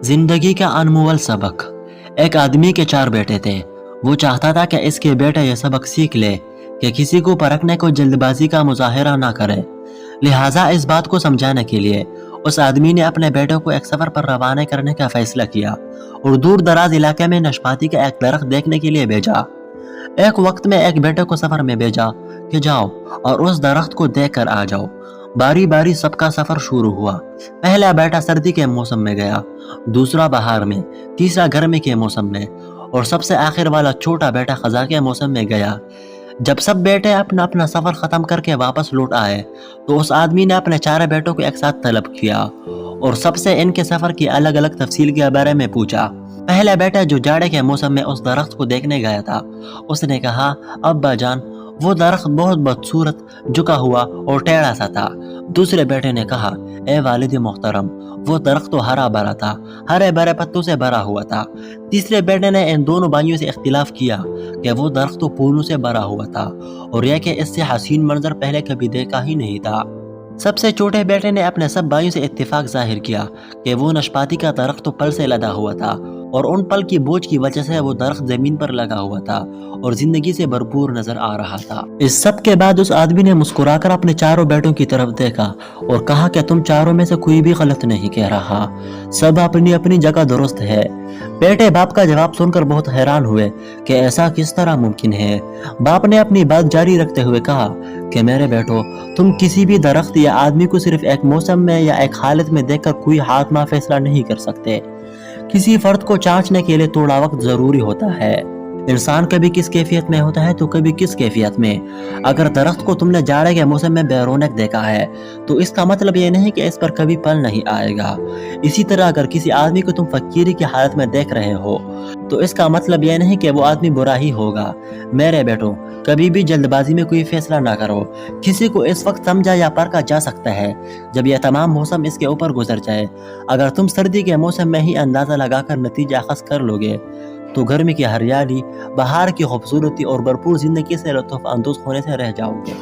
जिंदगी का अनमोल सबक। एक आदमी के 4 बेटे थे। वो चाहता था कि इसके बेटे ये सबक सीख ले कि किसी को परखने को जल्दबाजी का मुजाहिरा ना करे। लिहाजा इस बात को समझाने के लिए उस आदमी ने अपने बेटों को एक सफर पर रवाना करने का फैसला किया और दूर दराज इलाके में नाशपाती का एक दरख्त देखने के लिए भेजा। एक वक्त में एक बेटे को सफर में भेजा कि जाओ और उस दरख्त को देख कर आ जाओ। बारी बारी सबका सफर शुरू हुआ। पहला बेटा सर्दी के मौसम में गया, दूसरा बहार में, तीसरा गर्मी के मौसम में और सबसे आखिर वाला छोटा बेटा खजा के मौसम में गया। जब सब बेटे अपना अपना सफर खत्म करके वापस लौट आए तो उस आदमी ने अपने 4 बेटों को एक साथ तलब किया और सबसे इनके सफर की अलग अलग तफसील के बारे में पूछा। पहला बेटा जो जाड़े के मौसम में उस दरख्त को देखने गया था, उसने कहा, अब्बा जान, वो दरख्त बहुत बदसूरत, झुका हुआ और टेढ़ा सा था। दूसरे बेटे ने कहा, ए वालिद मोहतरम, वो दरख्त तो हरा भरा था, हरे भरे पत्तों से भरा हुआ था। तीसरे बेटे ने इन दोनों भाइयों से इख्तिलाफ किया कि वो दरख्त तो फूलों से भरा हुआ था और यह कि इससे हसीन मंजर पहले कभी देखा ही नहीं था। सबसे छोटे बेटे ने अपने सब भाइयों से इत्तेफाक जाहिर किया कि वो नाशपाती का दरख्त तो पल से लदा हुआ था और उन पल की बोझ की वजह से वो दरख्त जमीन पर लगा हुआ था और जिंदगी से भरपूर नजर आ रहा था। इस सब के बाद उस आदमी ने मुस्कुराकर अपने 4 बेटों की तरफ देखा और कहा कि तुम चारों में से कोई भी गलत नहीं कह रहा, सब अपनी अपनी जगह दुरुस्त है। बेटे बाप का जवाब सुनकर बहुत हैरान हुए कि ऐसा किस तरह मुमकिन है। बाप ने अपनी बात जारी रखते हुए कहा कि मेरे बेटो, तुम किसी भी दरख्त या आदमी को सिर्फ एक मौसम में या एक हालत में देखकर कोई हातमा फैसला नहीं कर सकते। किसी फर्द को जांचने के लिए थोड़ा वक्त जरूरी होता है। इंसान कभी किस कैफियत में होता है तो कभी किस कैफियत में। अगर दरख्त को तुमने जाड़े के मौसम में बेरौनक देखा है तो इसका मतलब ये नहीं कि इस पर कभी फल नहीं आएगा। इसी तरह अगर किसी आदमी को तुम फकीरी की हालत में देख रहे हो तो इसका मतलब यह नहीं कि वो आदमी बुरा ही होगा। मेरे बेटो, कभी भी जल्दबाजी में कोई फैसला ना करो। किसी को इस वक्त समझा या परखा जा सकता है जब यह तमाम मौसम इसके ऊपर गुजर जाए। अगर तुम सर्दी के मौसम में ही अंदाजा लगाकर नतीजा अखज़ कर लोगे तो गर्मी की हरियाली, बहार की खूबसूरती और भरपूर जिंदगी से लुत्फ़ अंदोज़ होने से रह जाओगे।